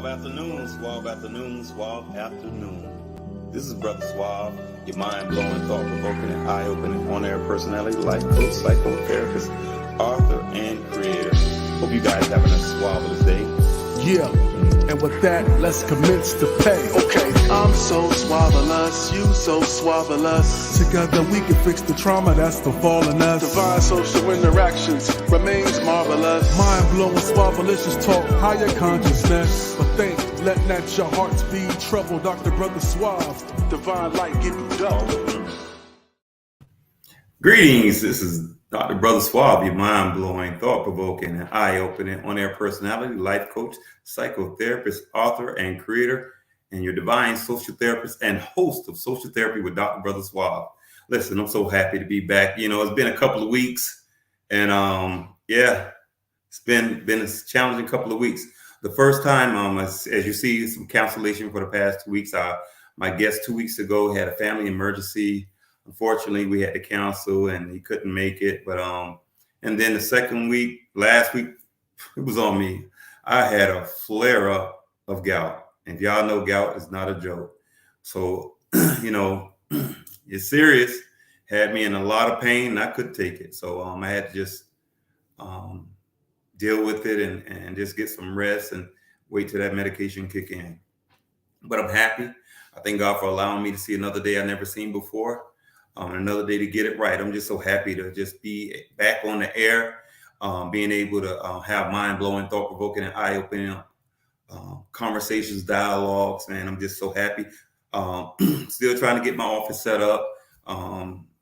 Suave afternoon, Suave afternoon, Suave afternoon. This is Brother Suave, your mind-blowing, thought-provoking, and eye-opening on-air personality, life coach, psychotherapist, author, and creator. Hope you guys having a suavelous day. Yeah, and with that, let's commence to pay. Okay, I'm so suavelous, you so suavelous. Together we can fix the trauma that's befalling us. Divine social interactions remains marvelous. Mind-blowing, suavelicious talk, higher consciousness. But think, let not your hearts be troubled, Dr. Brother Suave. Divine light give you double. Greetings, this is Dr. Brother Suave, your mind-blowing, thought-provoking, and eye-opening on-air personality, life coach, psychotherapist, author, and creator, and your divine social therapist and host of Social Therapy with Dr. Brother Suave. Listen, I'm so happy to be back. You know, it's been a couple of weeks, and it's been a challenging couple of weeks. The first time, as you see, some cancellation for the past 2 weeks. My guest 2 weeks ago had a family emergency. Unfortunately, we had to cancel and he couldn't make it. But and then the second week, last week, it was on me. I had a flare up of gout. And if y'all know, gout is not a joke. So, it's serious. Had me in a lot of pain and I couldn't take it. So I had to just deal with it and just get some rest and wait till that medication kick in. But I'm happy. I thank God for allowing me to see another day I've never seen before. Another day to get it right. I'm just so happy to just be back on the air, being able to have mind-blowing, thought-provoking, and eye-opening conversations, dialogues, man. I'm just so happy. Still trying to get my office set up,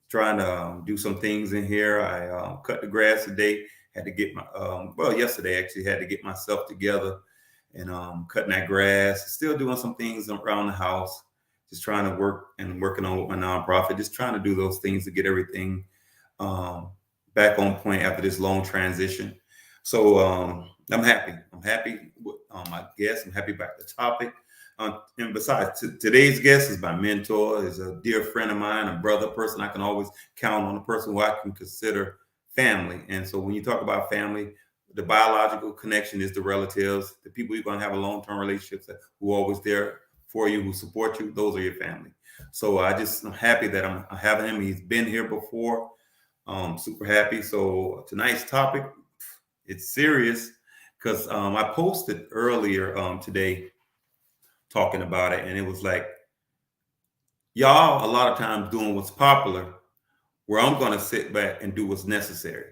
trying to do some things in here. I cut the grass today, had to get yesterday actually had to get myself together and cutting that grass, still doing some things around the house. Just trying to working on with my nonprofit, just trying to do those things to get everything back on point after this long transition. So I'm happy. I'm happy with my guest. I'm happy about the topic. And besides, today's guest is my mentor, is a dear friend of mine, a brother, person I can always count on, a person who I can consider family. And so when you talk about family, the biological connection is the relatives, the people you're going to have a long-term relationships who are always there for you, who support you. Those are your family. So I'm happy that I'm having him. He's been here before. Super happy. So tonight's topic, it's serious because I posted earlier today talking about it, and it was like, y'all a lot of times doing what's popular, where I'm going to sit back and do what's necessary.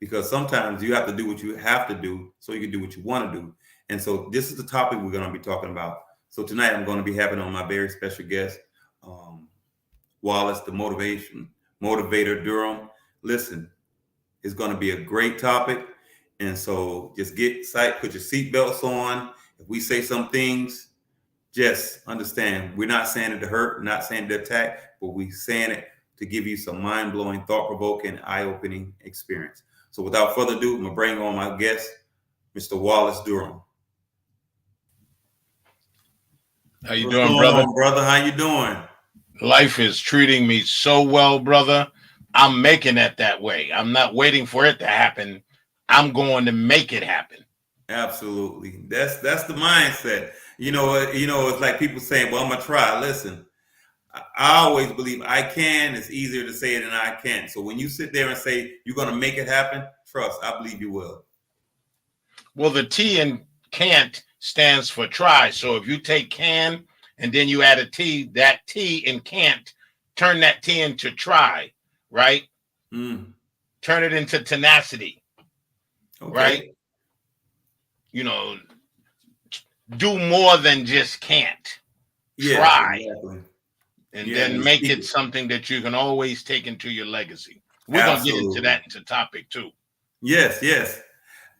Because sometimes you have to do what you have to do so you can do what you want to do. And so this is the topic we're going to be talking about. So tonight I'm going to be having on my very special guest, Wallace, the motivator Durham. Listen, it's going to be a great topic. And so just get sight, put your seatbelts on. If we say some things, just understand we're not saying it to hurt, we're not saying it to attack, but we're saying it to give you some mind-blowing, thought-provoking, eye-opening experience. So without further ado, I'm going to bring on my guest, Mr. Wallace Durham. How you doing, brother? Brother, how you doing? Life is treating me so well, brother. I'm making it that way. I'm not waiting for it to happen. I'm going to make it happen. Absolutely. That's the mindset. It's like people saying, well, I'm going to try. Listen, I always believe I can. It's easier to say it than I can. So when you sit there and say you're going to make it happen, trust, I believe you will. Well, the T in can't stands for try. So if you take can and then you add a T, that T in can't, turn that T into try, right? Turn it into tenacity, right? Do more than just can't. Try. Exactly. And then make it something that you can always take into your legacy. We're going to get into that topic too. Yes.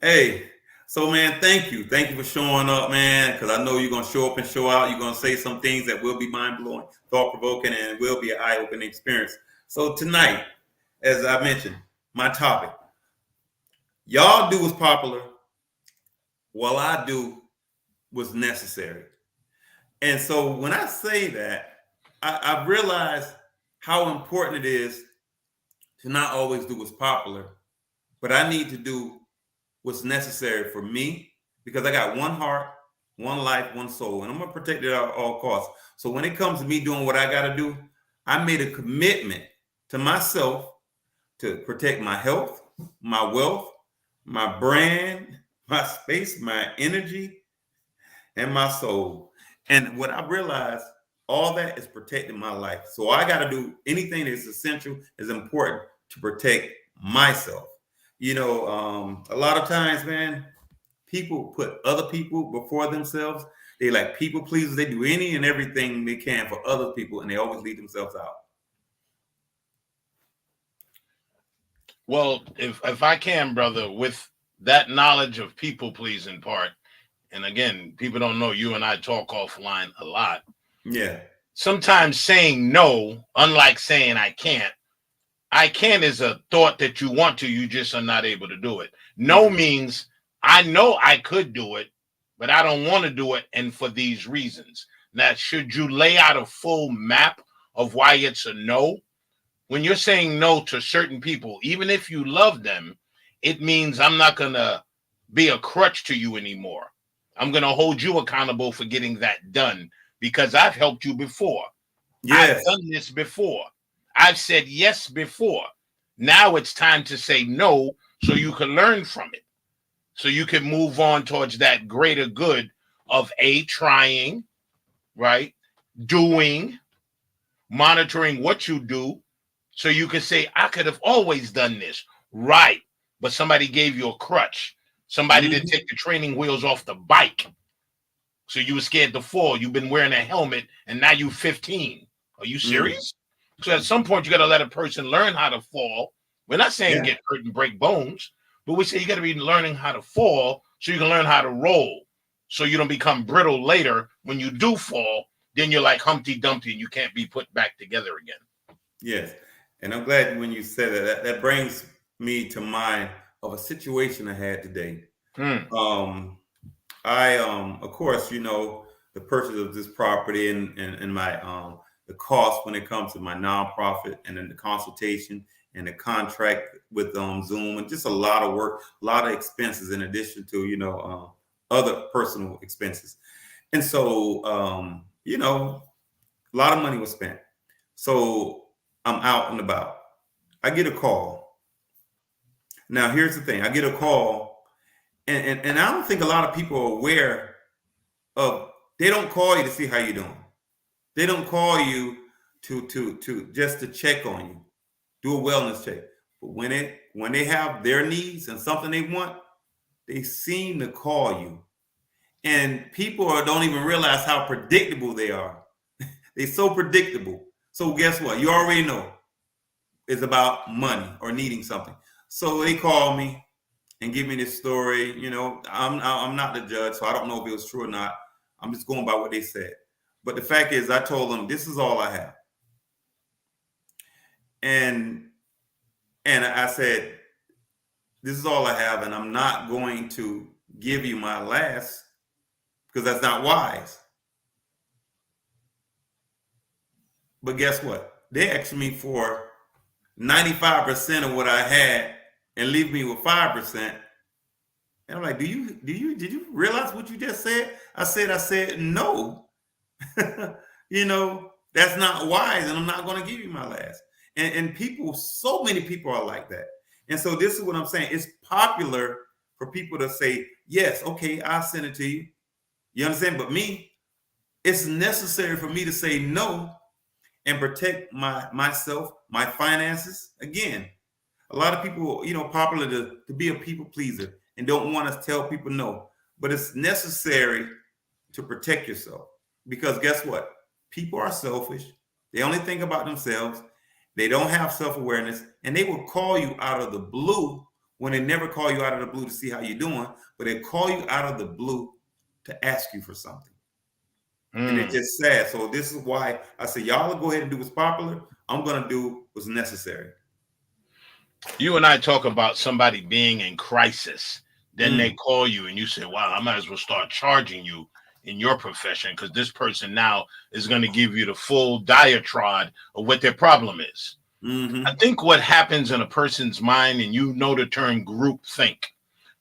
Hey, so, man, thank you. Thank you for showing up, man, because I know you're going to show up and show out. You're going to say some things that will be mind-blowing, thought-provoking, and will be an eye-opening experience. So tonight, as I mentioned, my topic, y'all do what's popular while I do what's necessary. And so when I say that, I realize how important it is to not always do what's popular, but I need to do what's necessary for me, because I got one heart, one life, one soul, and I'm gonna protect it at all costs. So when it comes to me doing what I gotta do, I made a commitment to myself to protect my health, my wealth, my brand, my space, my energy, and my soul. And what I realized, all that is protecting my life. So I got to do anything that's essential, is important to protect myself. A lot of times, man, people put other people before themselves. They like people pleasers. They do any and everything they can for other people, and they always leave themselves out. Well, if I can, brother, with that knowledge of people pleasing part, and again, people don't know you and I talk offline a lot. Yeah. Sometimes saying no, unlike saying I can't is a thought that you want to, you just are not able to do it. No means I know I could do it, but I don't want to do it, and for these reasons. Now, should you lay out a full map of why it's a no? When you're saying no to certain people, even if you love them, it means I'm not going to be a crutch to you anymore. I'm going to hold you accountable for getting that done because I've helped you before. Yes. I've done this before. I've said yes before. Now it's time to say no so you can learn from it. So you can move on towards that greater good of trying, right? Doing, monitoring what you do. So you can say, I could have always done this. Right. But somebody gave you a crutch. Somebody didn't take the training wheels off the bike. So you were scared to fall. You've been wearing a helmet and now you're 15. Are you serious? So at some point, you got to let a person learn how to fall. We're not saying get hurt and break bones, but we say you got to be learning how to fall so you can learn how to roll. So you don't become brittle later. When you do fall, then you're like Humpty Dumpty and you can't be put back together again. Yes. And I'm glad when you said that. That brings me to mind of a situation I had today. Of course, the purchase of this property and my the cost when it comes to my nonprofit, and then the consultation and the contract with Zoom, and just a lot of work, a lot of expenses in addition to other personal expenses. And so a lot of money was spent. So I'm out and about. I get a call. Now, here's the thing. I get a call, and I don't think a lot of people are aware of, they don't call you to see how you're doing. They don't call you to just to check on you, do a wellness check. But when they have their needs and something they want, they seem to call you. And people don't even realize how predictable they are. They're so predictable. So guess what? You already know it's about money or needing something. So they call me and give me this story. I'm not the judge, so I don't know if it was true or not. I'm just going by what they said. But the fact is, I told them this is all I have, and I said this is all I have, and I'm not going to give you my last because that's not wise. But guess what? They asked me for 95% of what I had and leave me with 5%. And I'm like, did you realize what you just said? I said, no, that's not wise. And I'm not going to give you my last. And people, so many people are like that. And so this is what I'm saying. It's popular for people to say, yes, okay, I'll send it to you. You understand? But me, it's necessary for me to say no and protect myself, my finances. Again, a lot of people, popular to be a people pleaser and don't want to tell people no. But it's necessary to protect yourself, because guess what? People are selfish. They only think about themselves. They don't have self-awareness, and they will call you out of the blue when they never call you out of the blue to see how you're doing, but they call you out of the blue to ask you for something. And it's just sad. So this is why I say, y'all go ahead and do what's popular. I'm going to do what's necessary. You and I talk about somebody being in crisis. Then they call you and you say, wow, I might as well start charging you in your profession because this person now is going to give you the full diatribe of what their problem is. I think what happens in a person's mind, and the term group think.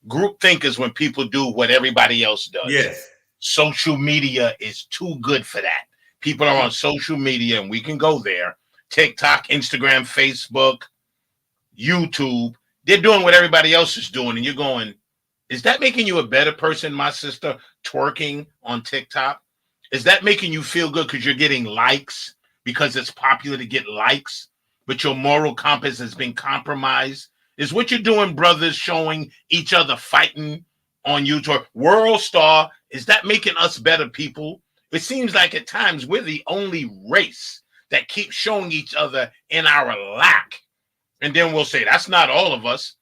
Group think is when people do what everybody else does. Yes. social media is too good for that. People are on social media, and we can go there. TikTok, Instagram, Facebook, YouTube. They're doing what everybody else is doing, and you're going, is that making you a better person, my sister, twerking on TikTok? Is that making you feel good because you're getting likes, because it's popular to get likes, but your moral compass has been compromised? Is what you're doing, brothers, showing each other fighting on YouTube? World Star, is that making us better people? It seems like at times we're the only race that keeps showing each other in our lack. And then we'll say, that's not all of us.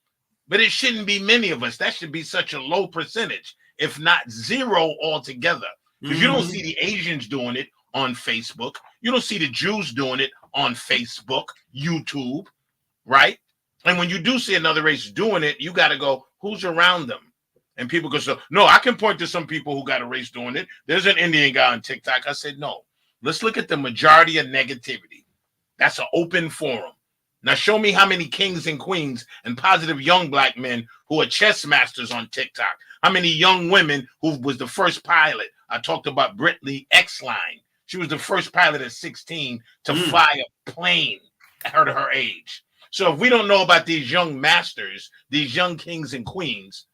But it shouldn't be many of us. That should be such a low percentage, if not zero altogether. Because you don't see the Asians doing it on Facebook. You don't see the Jews doing it on Facebook, YouTube, right? And when you do see another race doing it, you got to go, who's around them? And people go, so, no, I can point to some people who got a race doing it. There's an Indian guy on TikTok. I said, no, let's look at the majority of negativity. That's an open forum. Now show me how many kings and queens and positive young black men who are chess masters on TikTok. How many young women who was the first pilot? I talked about Brittany X-Line. She was the first pilot at 16 to fly a plane at her age. So if we don't know about these young masters, these young kings and queens,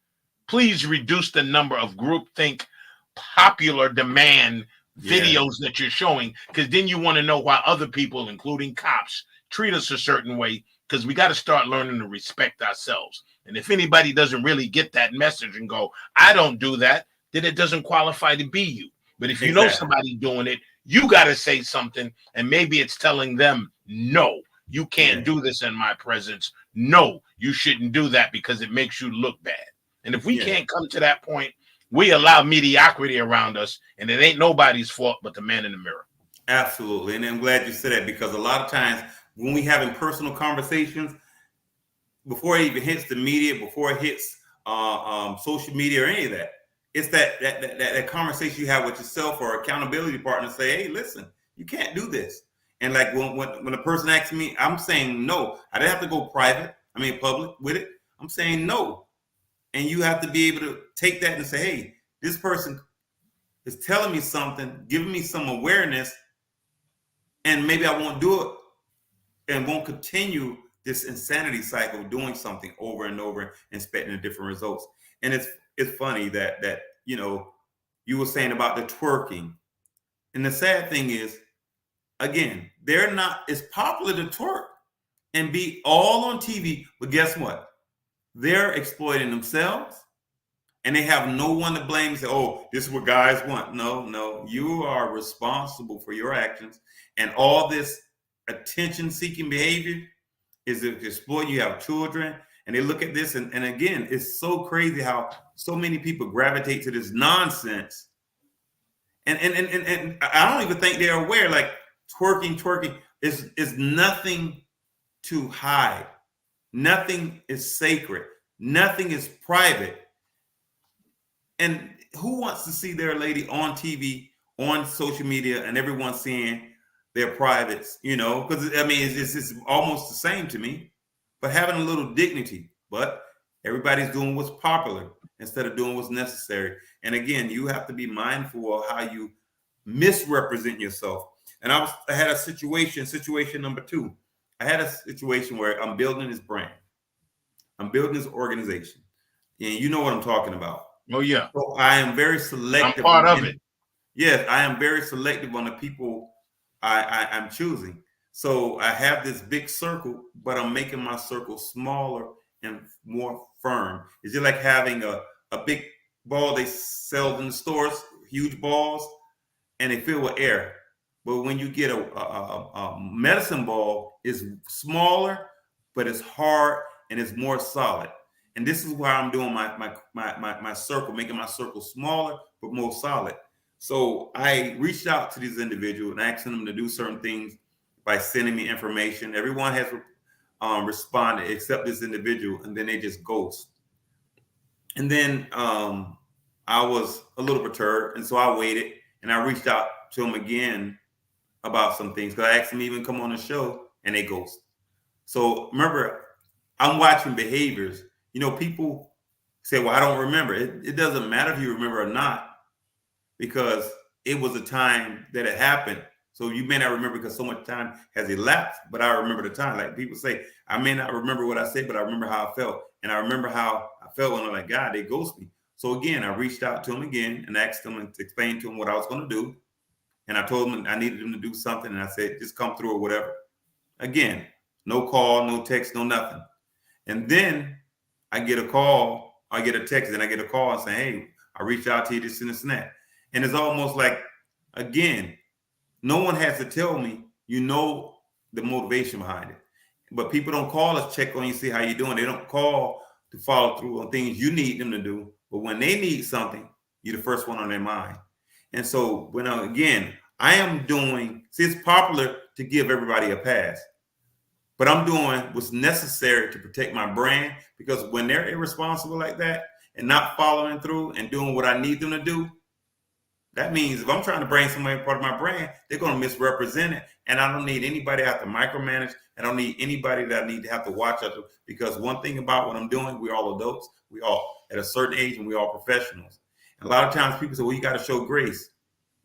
please reduce the number of groupthink, popular demand videos that you're showing, because then you want to know why other people, including cops, treat us a certain way, because we got to start learning to respect ourselves. And if anybody doesn't really get that message and go, I don't do that, then it doesn't qualify to be you. But if you know somebody doing it, you got to say something, and maybe it's telling them, no, you can't do this in my presence. No, you shouldn't do that because it makes you look bad. And if we can't come to that point, we allow mediocrity around us, and it ain't nobody's fault but the man in the mirror. Absolutely. And I'm glad you said that, because a lot of times when we having personal conversations, before it even hits the media, before it hits social media or any of that, it's that conversation you have with yourself or accountability partner. Say, hey, listen, you can't do this. And like when a person asks me, I'm saying no. I didn't have to go public with it. I'm saying no. And you have to be able to take that and say, hey, this person is telling me something, giving me some awareness, and maybe I won't do it and won't continue this insanity cycle of doing something over and over, expecting different results. And it's funny that you were saying about the twerking. And the sad thing is, again, it's popular to twerk and be all on TV, but guess what? They're exploiting themselves, and they have no one to blame and say, oh, this is what guys want. No, you are responsible for your actions. And all this attention-seeking behavior is to exploit. You have children, and they look at this, and again, it's so crazy how so many people gravitate to this nonsense. And I don't even think they're aware, like twerking is nothing to hide. Nothing is sacred. Nothing is private. And who wants to see their lady on TV, on social media, and everyone seeing their privates, because it's almost the same to me, but having a little dignity. But everybody's doing what's popular instead of doing what's necessary. And again, you have to be mindful of how you misrepresent yourself. And I had a situation number 2. I had a situation where I'm building this brand. I'm building this organization. And you know what I'm talking about. Oh, yeah. So I am very selective. I'm part of it. Yes, I am very selective on the people I'm choosing. So I have this big circle, but I'm making my circle smaller and more firm. It's just like having a big ball they sell in the stores, huge balls, and they fill with air. But when you get a medicine ball, it's smaller, but it's hard and it's more solid. And this is why I'm doing my circle, making my circle smaller but more solid. So I reached out to these individuals and asking them to do certain things by sending me information. Everyone has responded except this individual, and then they just ghost. And then I was a little perturbed, and so I waited, and I reached out to them again about some things, because I asked them to even come on the show, and they ghost. So remember, I'm watching behaviors. People say, well, I don't remember. It doesn't matter if you remember or not. because it was a time that it happened. So you may not remember because so much time has elapsed, but I remember the time. Like people say, I may not remember what I said, but I remember how I felt. And I remember how I felt when I'm like, God, they ghost me. So again, I reached out to him again and asked him and explained to him what I was going to do. And I told him I needed him to do something. And I said, just come through or whatever. Again, no call, no text, no nothing. And then I get a call, I get a text, and I get a call saying, hey, I reached out to you, this and this and that. And it's almost like, again, no one has to tell me, you know, the motivation behind it. But people don't call us, check on you, see how you're doing. They don't call to follow through on things you need them to do. But when they need something, you're the first one on their mind. And so when again, I am doing, see, it's popular to give everybody a pass. But I'm doing what's necessary to protect my brand, because when they're irresponsible like that and not following through and doing what I need them to do, that means if I'm trying to bring somebody part of my brand, they're going to misrepresent it. And I don't need anybody I have to micromanage. I don't need anybody that I need to have to watch out to, because one thing about what I'm doing, we're all adults. We all at a certain age and we all professionals. And a lot of times people say, well, you got to show grace.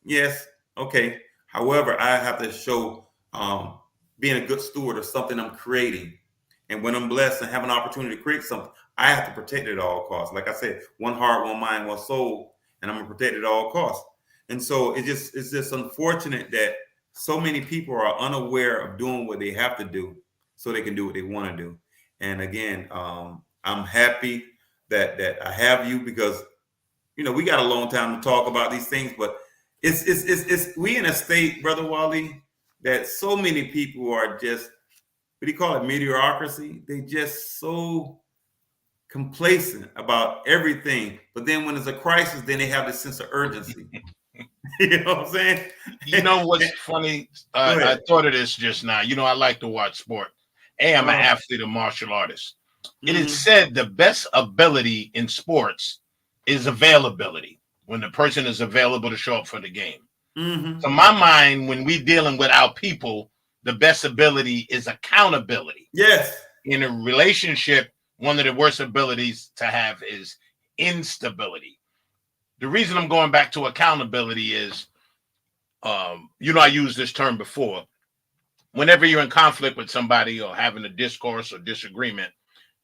Yes. Okay. However, I have to show being a good steward of something I'm creating. And when I'm blessed and have an opportunity to create something, I have to protect it at all costs. Like I said, one heart, one mind, one soul, and I'm gonna protect it at all costs. And so it's just unfortunate that so many people are unaware of doing what they have to do so they can do what they want to do. And again, I'm happy that I have you, because we got a long time to talk about these things, but it's we in a state, Brother Wally, that so many people are just, what do you call it, mediocrity? They just so complacent about everything. But then when there's a crisis, then they have this sense of urgency. You know what I'm saying? You know what's funny? I thought of this just now. I like to watch sport. Hey, I'm an athlete, a martial artist. It is said the best ability in sports is availability, when the person is available to show up for the game. Mm-hmm. So my mind, when we dealing with our people, the best ability is accountability. Yes. In a relationship, one of the worst abilities to have is instability. The reason I'm going back to accountability is, I used this term before. Whenever you're in conflict with somebody or having a discourse or disagreement,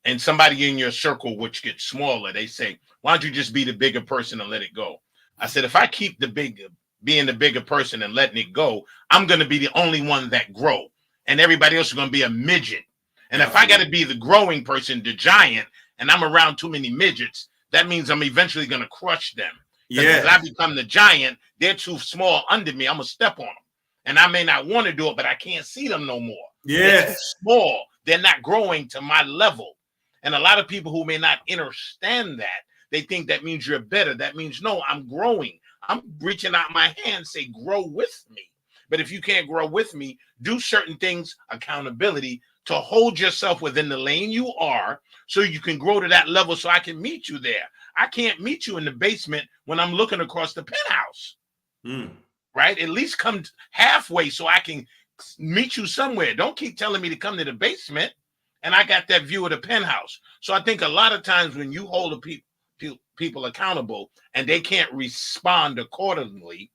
and somebody in your circle, which gets smaller, they say, why don't you just be the bigger person and let it go? I said, if I keep being the bigger person and letting it go, I'm going to be the only one that grow, and everybody else is going to be a midget. And if I got to be the growing person, the giant, and I'm around too many midgets, that means I'm eventually going to crush them. Yeah. As I become the giant, they're too small under me. I'm going to step on them. And I may not want to do it, but I can't see them no more. Yes. They're too small. They're not growing to my level. And a lot of people who may not understand that, they think that means you're better. That means, no, I'm growing. I'm reaching out my hand, say, grow with me. But if you can't grow with me, do certain things, accountability, to hold yourself within the lane you are so you can grow to that level so I can meet you there. I can't meet you in the basement when I'm looking across the penthouse, right? At least come halfway so I can meet you somewhere. Don't keep telling me to come to the basement and I got that view of the penthouse. So I think a lot of times when you hold people accountable and they can't respond accordingly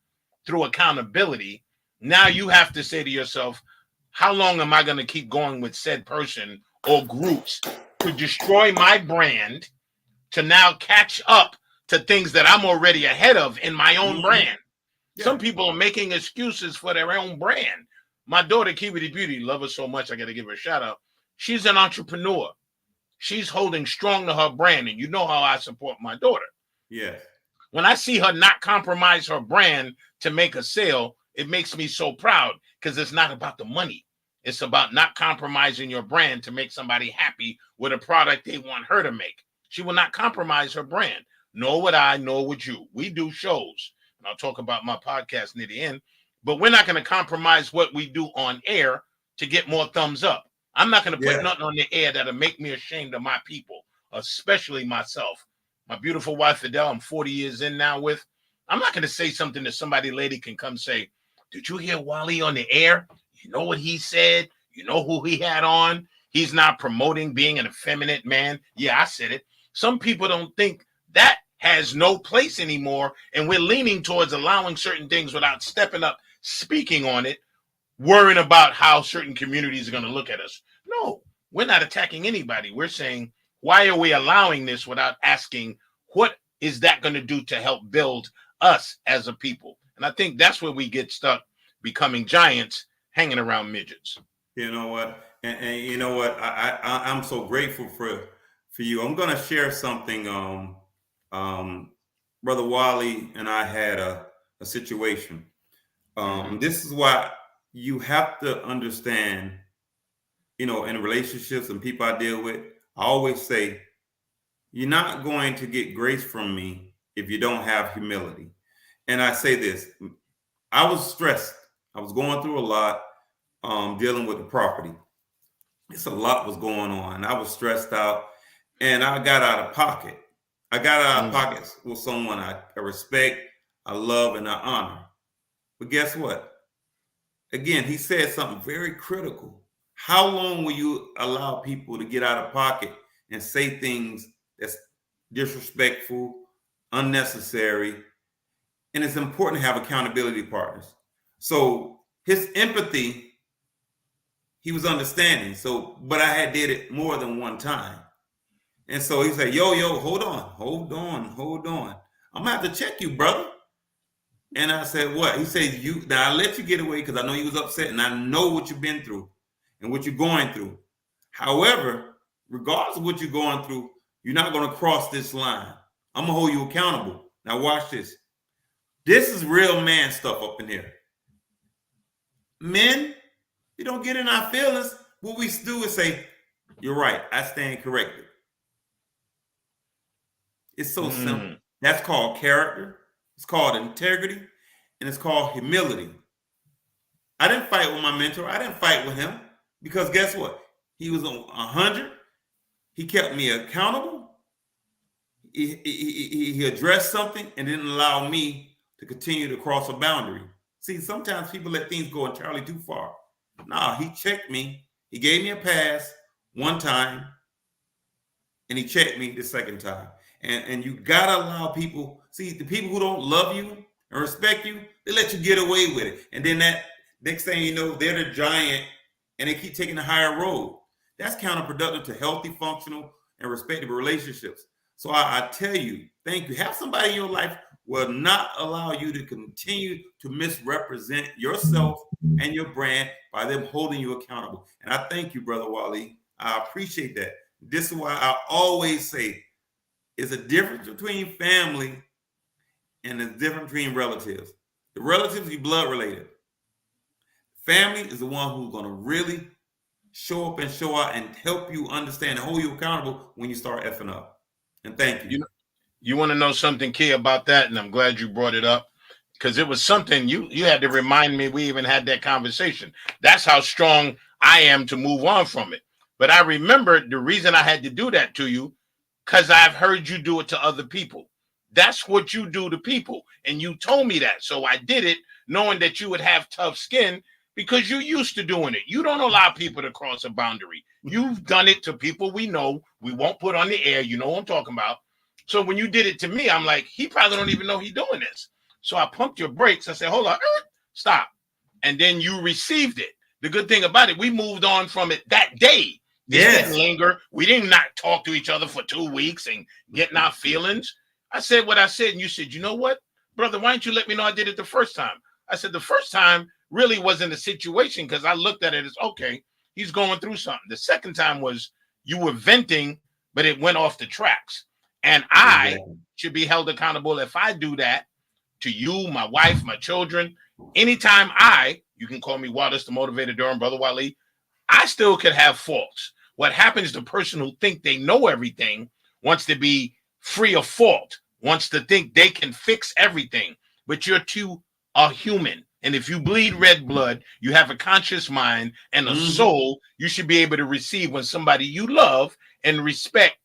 through accountability, now you have to say to yourself, how long am I going to keep going with said person or groups to destroy my brand, to now catch up to things that I'm already ahead of in my own brand? Yeah. Some people are making excuses for their own brand. My daughter, Kiwi the Beauty, love her so much, I got to give her a shout out. She's an entrepreneur. She's holding strong to her brand, and you know how I support my daughter. Yeah. When I see her not compromise her brand to make a sale, it makes me so proud, because it's not about the money. It's about not compromising your brand to make somebody happy with a product they want her to make. She will not compromise her brand, nor would I, nor would you. We do shows, and I'll talk about my podcast near the end, but we're not going to compromise what we do on air to get more thumbs up. I'm not going to put nothing on the air that'll make me ashamed of my people, especially myself. My beautiful wife, Fidel, I'm 40 years in now with. I'm not going to say something that somebody lady can come say, did you hear Wally on the air? You know what he said? You know who he had on? He's not promoting being an effeminate man. Yeah, I said it. Some people don't think that has no place anymore, and we're leaning towards allowing certain things without stepping up, speaking on it, worrying about how certain communities are going to look at us. No, we're not attacking anybody. We're saying, why are we allowing this without asking, what is that going to do to help build us as a people? And I think that's where we get stuck, becoming giants, hanging around midgets. You know what? And you know what? I'm so grateful for you. I'm gonna share something. Brother Wally and I had a situation. This is why you have to understand, you know, in relationships and people I deal with, I always say, you're not going to get grace from me if you don't have humility. And I say this, I was stressed. I was going through a lot, dealing with the property. It's a lot was going on. I was stressed out and I got out of pocket. I got out of pockets with someone I respect, I love, and I honor. But guess what? Again, he said something very critical. How long will you allow people to get out of pocket and say things that's disrespectful, unnecessary? And it's important to have accountability partners. So his empathy, he was understanding. So, but I had did it more than one time. And so he said, yo, hold on. I'm gonna have to check you, brother. And I said, what? He said, now I let you get away because I know you was upset and I know what you've been through and what you're going through. However, regardless of what you're going through, you're not gonna cross this line. I'm gonna hold you accountable. Now watch this. This is real man stuff up in here. Men, we don't get in our feelings. What we do is say, you're right, I stand corrected. It's so simple. That's called character. It's called integrity. And it's called humility. I didn't fight with my mentor. I didn't fight with him because guess what? He was on 100. He kept me accountable. He addressed something and didn't allow me to continue to cross a boundary. See, sometimes people let things go entirely too far. No, he checked me. He gave me a pass one time and he checked me the second time. And you gotta allow people, see, the people who don't love you and respect you, they let you get away with it. And then that next thing you know, they're the giant and they keep taking the higher road. That's counterproductive to healthy, functional, and respectable relationships. So I tell you, thank you. Have somebody in your life will not allow you to continue to misrepresent yourself and your brand by them holding you accountable. And I thank you, Brother Wally. I appreciate that. This is why I always say, it's a difference between family and a difference between relatives. The relatives, you blood related. Family is the one who's going to really show up and show out and help you understand and hold you accountable when you start effing up. And thank you. You want to know something key about that? And I'm glad you brought it up because it was something you had to remind me. We even had that conversation. That's how strong I am to move on from it. But I remember the reason I had to do that to you because I've heard you do it to other people. That's what you do to people. And you told me that. So I did it knowing that you would have tough skin because you're used to doing it. You don't allow people to cross a boundary. You've done it to people we know. We won't put on the air. You know what I'm talking about. So when you did it to me, I'm like, he probably don't even know he's doing this. So I pumped your brakes. I said, hold on, stop. And then you received it. The good thing about it, we moved on from it that day. This didn't linger. We didn't not talk to each other for 2 weeks and getting our feelings. I said what I said, and you said, you know what, brother, why didn't you let me know I did it the first time? I said the first time really wasn't a situation because I looked at it as, okay, he's going through something. The second time was you were venting, but it went off the tracks. And I should be held accountable if I do that to you, my wife, my children. Anytime you can call me Wallace the Motivator Durham, Brother Wally, I still could have faults. What happens, the person who think they know everything wants to be free of fault, wants to think they can fix everything, but you're too a human. And if you bleed red blood, you have a conscious mind and a soul, you should be able to receive when somebody you love and respect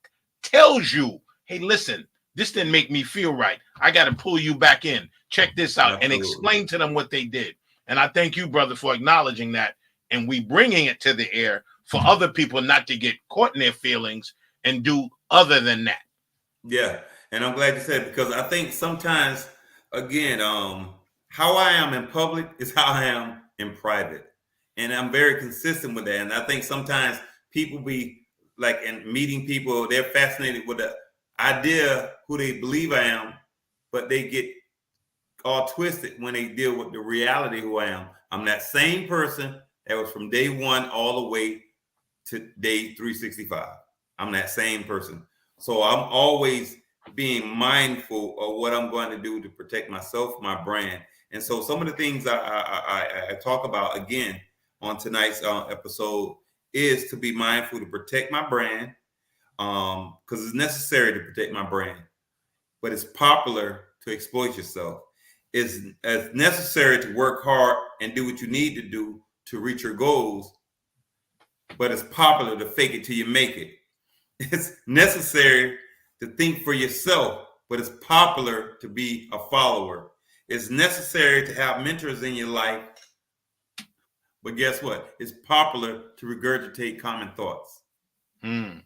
tells you, hey, listen, this didn't make me feel right. I got to pull you back in. Check this out. Absolutely. And explain to them what they did. And I thank you, brother, for acknowledging that. And we bringing it to the air for other people not to get caught in their feelings and do other than that. Yeah. And I'm glad you said it because I think sometimes, again, how I am in public is how I am in private. And I'm very consistent with that. And I think sometimes people be like in meeting people, they're fascinated with the idea who they believe I am, but they get all twisted when they deal with the reality who I am. I'm that same person that was from day one all the way to day 365. I'm that same person. So I'm always being mindful of what I'm going to do to protect myself, my brand. And so some of the things I talk about again on tonight's episode is to be mindful to protect my brand because it's necessary to protect my brand, but it's popular to exploit yourself. It's necessary to work hard and do what you need to do to reach your goals, but it's popular to fake it till you make it. It's necessary to think for yourself, but it's popular to be a follower. It's necessary to have mentors in your life, but guess what? It's popular to regurgitate common thoughts. Mm.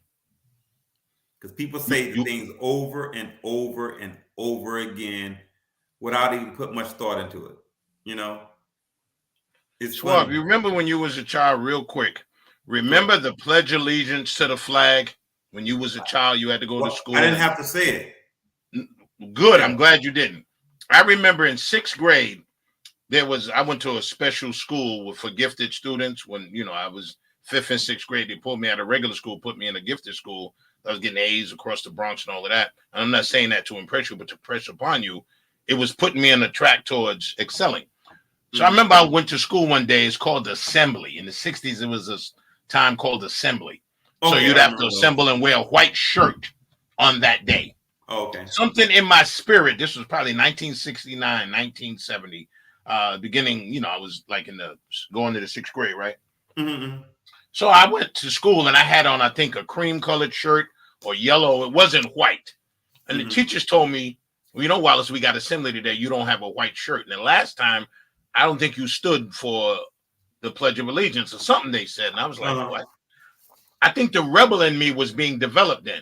Because people say the things over and over and over again without even put much thought into it. You know? It's Suave, funny. you remember when you was a child, real quick, remember the Pledge of Allegiance to the flag? When you was a child, you had to go to school. I didn't have to say it. Good. I'm glad you didn't. I remember in 6th grade, I went to a special school for gifted students when, I was 5th and 6th grade. They pulled me out of regular school, put me in a gifted school. I was getting A's across the Bronx and all of that. And I'm not saying that to impress you, but to press upon you, it was putting me on the track towards excelling. So I remember I went to school one day. It's called assembly. In the 60s, it was a time called assembly. So you'd have to assemble and wear a white shirt on that day. Okay. Something in my spirit, this was probably 1969, 1970, beginning, I was like going to the 6th grade, right? Mm-hmm. So I went to school and I had on, I think, a cream colored shirt or yellow. It wasn't white. And the teachers told me, well, Wallace, we got assembly today. You don't have a white shirt. And the last time, I don't think you stood for the Pledge of Allegiance or something they said. And I was like, what? I think the rebel in me was being developed then.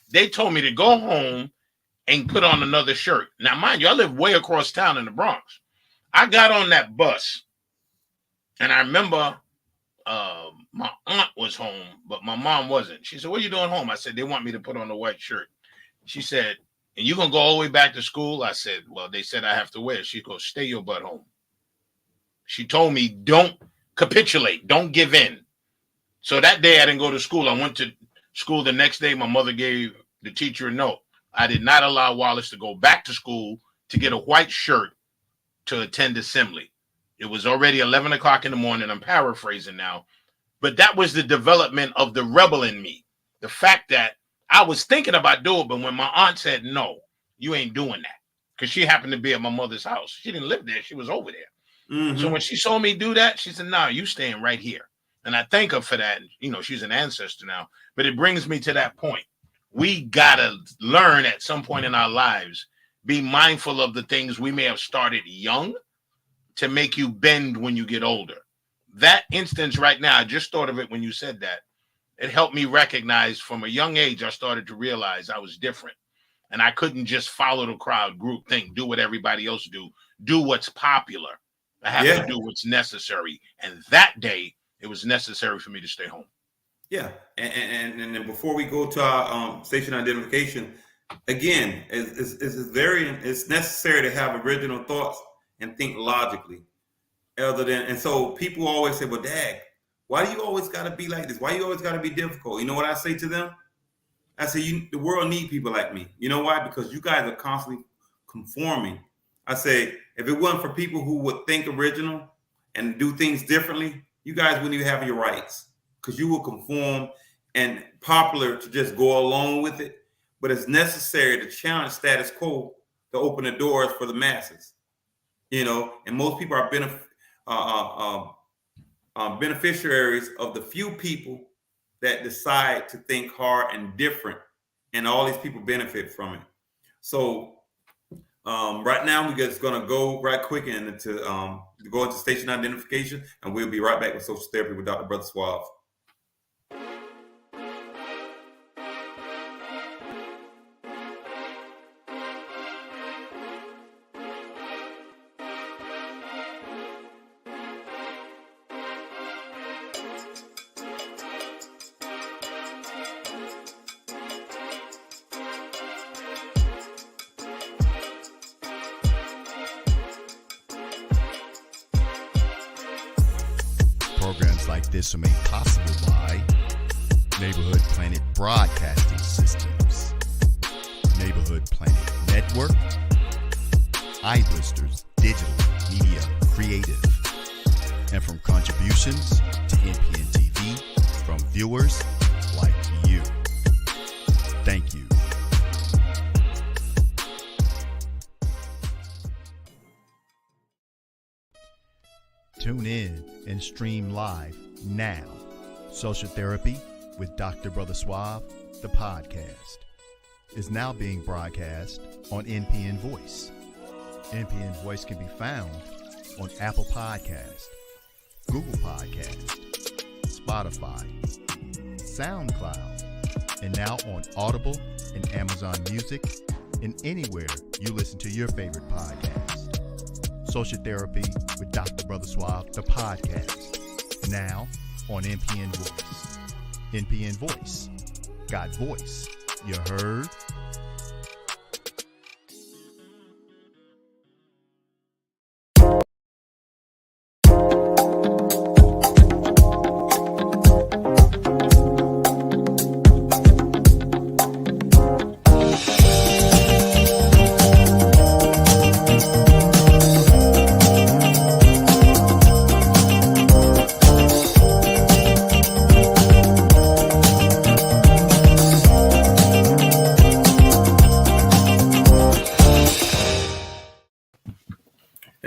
They told me to go home and put on another shirt. Now, mind you, I live way across town in the Bronx. I got on that bus and I remember my aunt was home, but my mom wasn't. She said, what are you doing home? I said, they want me to put on a white shirt. She said, and you going to go all the way back to school? I said, well, they said I have to wear it. She goes, stay your butt home. She told me, don't capitulate. Don't give in. So that day I didn't go to school. I went to school the next day. My mother gave the teacher a note. I did not allow Wallace to go back to school to get a white shirt to attend assembly. It was already 11 o'clock in the morning. I'm paraphrasing now. But that was the development of the rebel in me. The fact that I was thinking about doing it, but when my aunt said, no, you ain't doing that. Because she happened to be at my mother's house. She didn't live there. She was over there. Mm-hmm. So when she saw me do that, she said, no, you staying right here. And I thank her for that. She's an ancestor now. But it brings me to that point. We got to learn at some point in our lives, be mindful of the things we may have started young to make you bend when you get older. That instance right now, I just thought of it when you said that. It helped me recognize from a young age, I started to realize I was different. And I couldn't just follow the crowd, group think, do what everybody else do what's popular. I have to do what's necessary. And that day, it was necessary for me to stay home. Yeah. And then before we go to our station identification, again, it's necessary to have original thoughts and think logically. And so people always say, well, Dad, why do you always got to be like this? Why you always got to be difficult? You know what I say to them? I say, the world need people like me. You know why? Because you guys are constantly conforming. I say, if it wasn't for people who would think original and do things differently, you guys wouldn't even have your rights because you will conform and popular to just go along with it. But it's necessary to challenge status quo to open the doors for the masses. And most people are beneficiaries of the few people that decide to think hard and different, and all these people benefit from it. So right now we're just going to go right quick into go into station identification, and we'll be right back with social therapy with Dr. Brother Suave. Shows like this are made possible by Neighborhood Planet Broadcasting Systems, Neighborhood Planet Network, iBlisters Digital Media Creative, and from contributions to NPN TV from viewers like you. Thank you. Tune in and stream live now. Social Therapy with Dr. Brother Suave, the podcast, is now being broadcast on NPN Voice. NPN Voice can be found on Apple Podcast, Google Podcast, Spotify, SoundCloud, and now on Audible and Amazon Music, and anywhere you listen to your favorite podcast. Social Therapy with Dr. Brother Suave, the podcast, now on NPN Voice. NPN Voice. Got voice. You heard?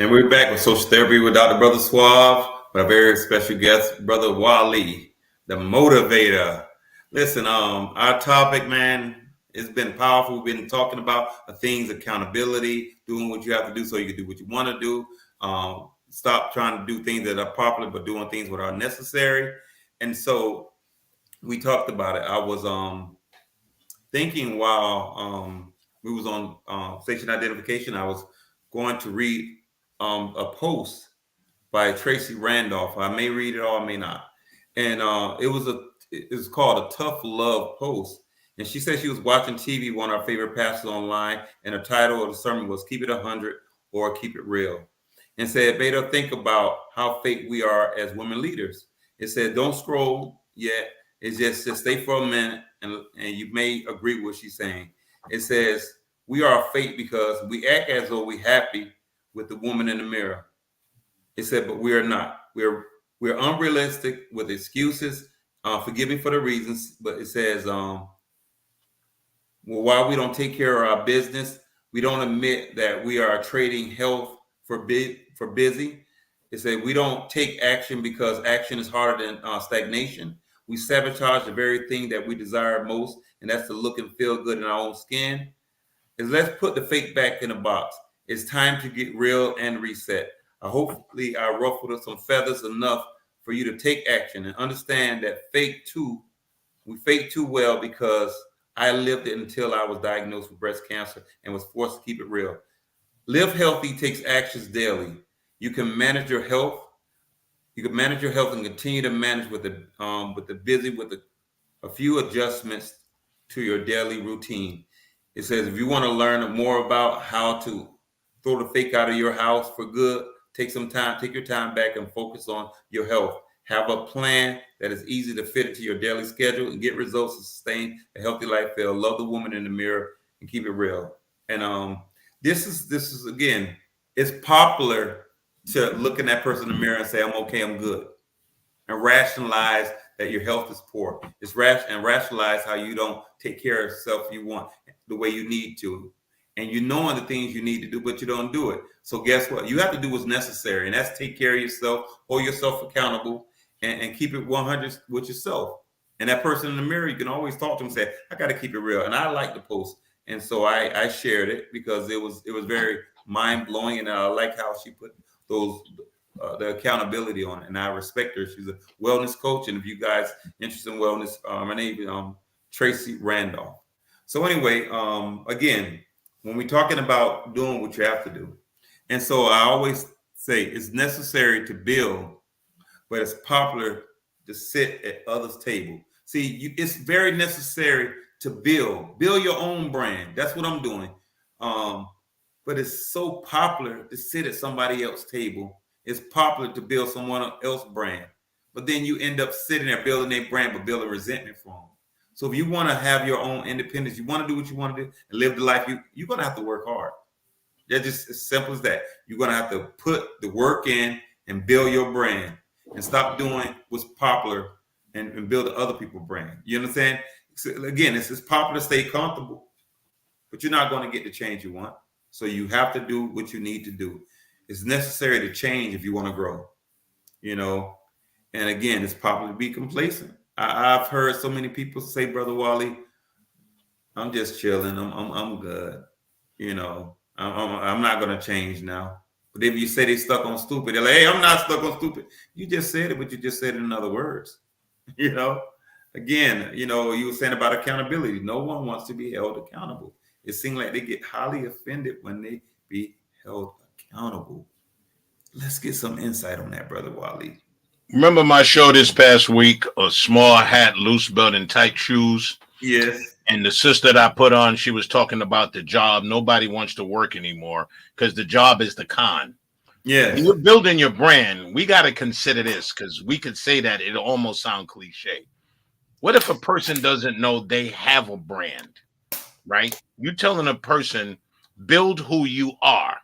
And we're back with Social Therapy with Dr. Brother Suave, with a very special guest, Brother Wally, the motivator. Listen, our topic, man, it's been powerful. We've been talking about the things, accountability, doing what you have to do so you can do what you want to do. Stop trying to do things that are popular, but doing things that are necessary. And so we talked about it. I was thinking while we was on station identification, I was going to read a post by Tracy Randolph. I may read it or I may not. And it was called a Tough Love post. And she said she was watching TV, one of our favorite pastors online, and the title of the sermon was Keep It 100 or Keep It Real. And said, Beta, think about how fake we are as women leaders. It said, don't scroll yet. It's just stay for a minute and you may agree with what she's saying. It says, we are fake because we act as though we're happy with the woman in the mirror. It said, but we are not. We're unrealistic with excuses, forgive me for the reasons, but it says, well, while we don't take care of our business, we don't admit that we are trading health for busy. It said we don't take action because action is harder than stagnation. We sabotage the very thing that we desire most, and that's to look and feel good in our own skin. Is let's put the fake back in the box. It's time to get real and reset. Hopefully I ruffled some feathers enough for you to take action and understand that we fake too well, because I lived it until I was diagnosed with breast cancer and was forced to keep it real. Live healthy takes actions daily. You can manage your health. You can manage your health and continue to manage with a few adjustments to your daily routine. It says if you want to learn more about how to throw the fake out of your house for good, take your time back and focus on your health. Have a plan that is easy to fit into your daily schedule and get results to sustain a healthy lifestyle. Love the woman in the mirror and keep it real. And this is again, it's popular to look in that person in the mirror and say, I'm okay, I'm good. And rationalize that your health is poor. It's rationalize how you don't take care of yourself you want the way you need to. And you knowing the things you need to do, but you don't do it. So guess what? You have to do what's necessary. And that's take care of yourself, hold yourself accountable, and keep it 100 with yourself. And that person in the mirror, you can always talk to them and say, I got to keep it real. And I like the post. And so I shared it because it was very mind blowing. And I like how she put the accountability on it. And I respect her. She's a wellness coach. And if you guys interested in wellness, her name is Tracy Randolph. So anyway, again, when we're talking about doing what you have to do. And so I always say it's necessary to build, but it's popular to sit at others' table. See, it's very necessary to build your own brand. That's what I'm doing. But it's so popular to sit at somebody else's table. It's popular to build someone else's brand. but then you end up sitting there building a brand, but building resentment from them. So if you want to have your own independence, you want to do what you want to do and live the life, you're going to have to work hard. That's just as simple as that. You're going to have to put the work in and build your brand and stop doing what's popular and build other people's brand. You understand? So again, it's popular to stay comfortable, but you're not going to get the change you want. So you have to do what you need to do. It's necessary to change if you want to grow, you know. And again, it's popular to be complacent. I've heard so many people say, Brother Wally, I'm just chilling. I'm good. You know, I'm not going to change now. But if you say they stuck on stupid, they're like, hey, I'm not stuck on stupid. You just said it, but you just said it in other words. You know, again, you know, you were saying about accountability. No one wants to be held accountable. It seems like they get highly offended when they be held accountable. Let's get some insight on that, Brother Wally. Remember my show this past week, a small hat, loose belt, and tight shoes? Yes. And the sister that I put on, she was talking about the job. Nobody wants to work anymore because the job is the con. Yeah. When you're building your brand, we got to consider this because we could say that it'll almost sound cliche. What if a person doesn't know they have a brand, right? You're telling a person, build who you are,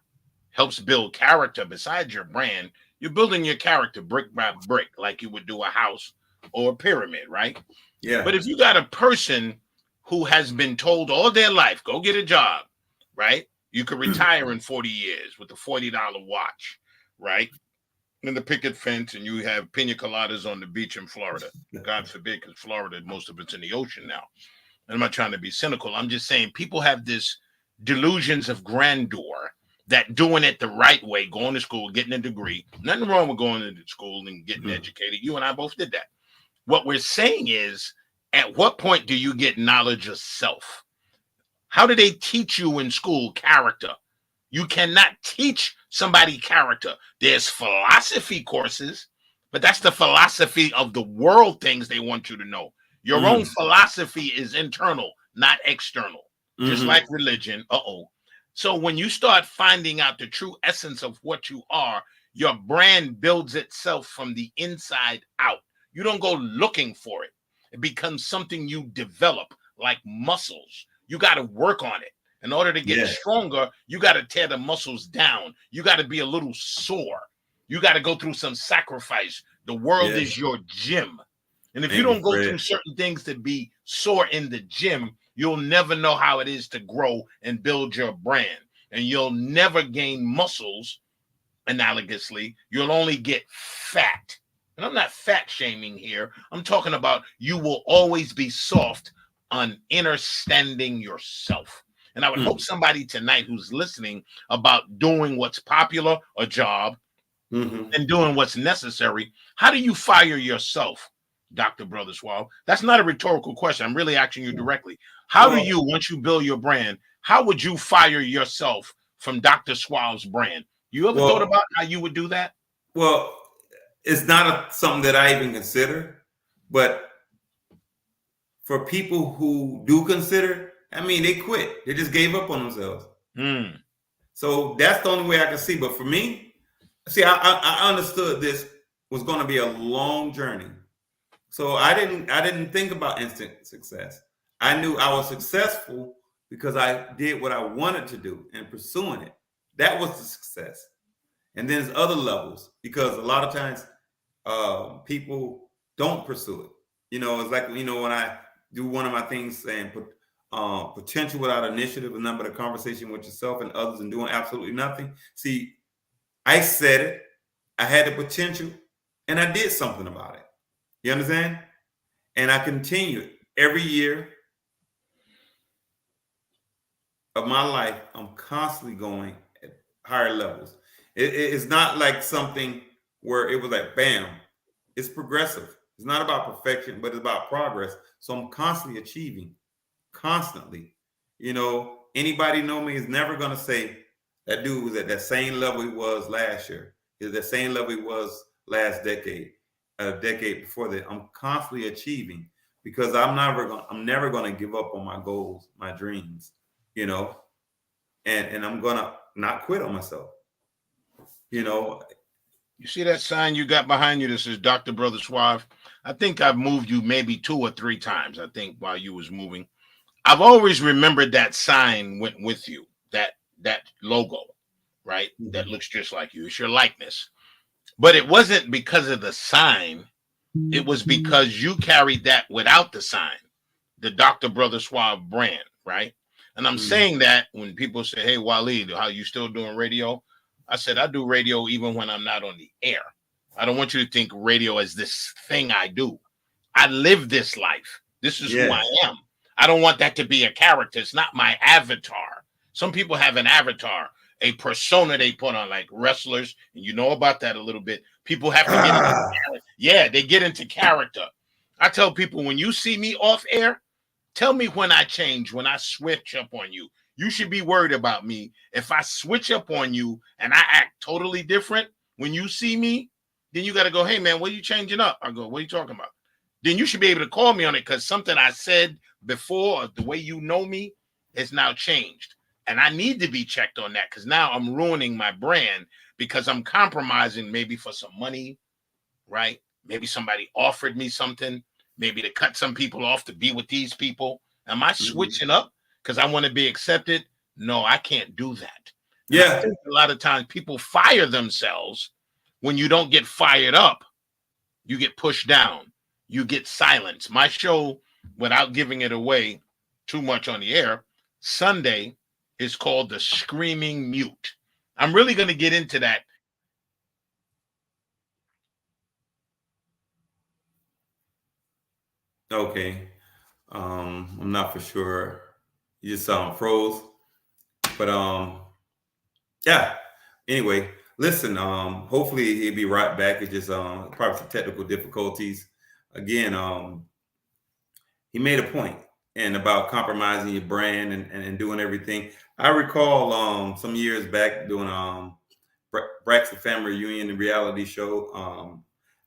helps build character besides your brand. You're building your character brick by brick, like you would do a house or a pyramid, right? Yeah. But if you got a person who has been told all their life, go get a job, right? You could retire in 40 years with a $40 watch, right? And the picket fence, and you have pina coladas on the beach in Florida. God forbid, because Florida, most of it's in the ocean now. And I'm not trying to be cynical. I'm just saying people have this delusions of grandeur that doing it the right way, going to school, getting a degree, nothing wrong with going to school and getting educated. You and I both did that. What we're saying is, at what point do you get knowledge of self? How do they teach you in school character? You cannot teach somebody character. There's philosophy courses, but that's the philosophy of the world things they want you to know. Your own philosophy is internal, not external, just like religion. So when you start finding out the true essence of what you are, your brand builds itself from the inside out. You don't go looking for it. It becomes something you develop like muscles. You got to work on it. In order to get stronger, you got to tear the muscles down. You got to be a little sore. You got to go through some sacrifice. The world is your gym. And if you don't go through certain things to be sore in the gym, you'll never know how it is to grow and build your brand. And you'll never gain muscles analogously. You'll only get fat. And I'm not fat shaming here. I'm talking about you will always be soft on understanding yourself. And I would hope somebody tonight who's listening about doing what's popular, a job, and doing what's necessary. How do you fire yourself, Dr. Brother Suave? That's not a rhetorical question. I'm really asking you directly. How do you, once you build your brand, how would you fire yourself from Dr. Suave's brand? You ever thought about how you would do that? Well, it's not something that I even consider, but for people who do consider, I mean, they quit. They just gave up on themselves. So that's the only way I can see. But for me, see, I understood this was going to be a long journey. So I didn't think about instant success. I knew I was successful because I did what I wanted to do and pursuing it. That was the success. And then there's other levels because a lot of times people don't pursue it. You know, it's like, you know, when I do one of my things saying potential without initiative, a number of conversation with yourself and others and doing absolutely nothing. See, I said it, I had the potential, and I did something about it. You understand? And I continued every year of my life. I'm constantly going at higher levels. It's not like something where it was like, bam, it's progressive. It's not about perfection, but it's about progress. So I'm constantly achieving, constantly. You know, anybody know me is never going to say that dude was at that same level he was last year. Is that same level he was last decade, a decade before that. I'm constantly achieving because I'm never going to give up on my goals, my dreams, you know, and I'm going to not quit on myself. You know, You see that sign you got behind you that says Dr. Brother Suave? I think I've moved you maybe 2 or 3 times, I think, while you was moving. I've always remembered that sign went with you, that logo, right? That looks just like you. It's your likeness. But it wasn't because of the sign. It was because you carried that without the sign, the Dr. Brother Suave brand, right? And I'm saying that when people say, hey, Waleed, how you still doing radio? I said, I do radio even when I'm not on the air. I don't want you to think radio is this thing I do. I live this life. This is who I am. I don't want that to be a character. It's not my avatar. Some people have an avatar, a persona they put on, like wrestlers, and you know about that a little bit. People have to get into character. Yeah, they get into character. I tell people, when you see me off air, tell me when I change, when I switch up on you. You should be worried about me. If I switch up on you and I act totally different when you see me, then you got to go, hey, man, what are you changing up? I go, what are you talking about? Then you should be able to call me on it, because something I said before, the way you know me, has now changed. And I need to be checked on that, because now I'm ruining my brand because I'm compromising maybe for some money, right? Maybe somebody offered me something, maybe to cut some people off to be with these people. Am I switching up because I want to be accepted? No, I can't do that. And I think a lot of times people fire themselves. When you don't get fired up, you get pushed down. You get silenced. My show, without giving it away too much on the air, Sunday is called The Screaming Mute. I'm really going to get into that. Okay. I'm not for sure. You just froze. But yeah. Anyway, listen, hopefully he'll be right back. It's just probably some technical difficulties. Again, he made a point and about compromising your brand and doing everything. I recall some years back doing Braxton Family Reunion, the reality show.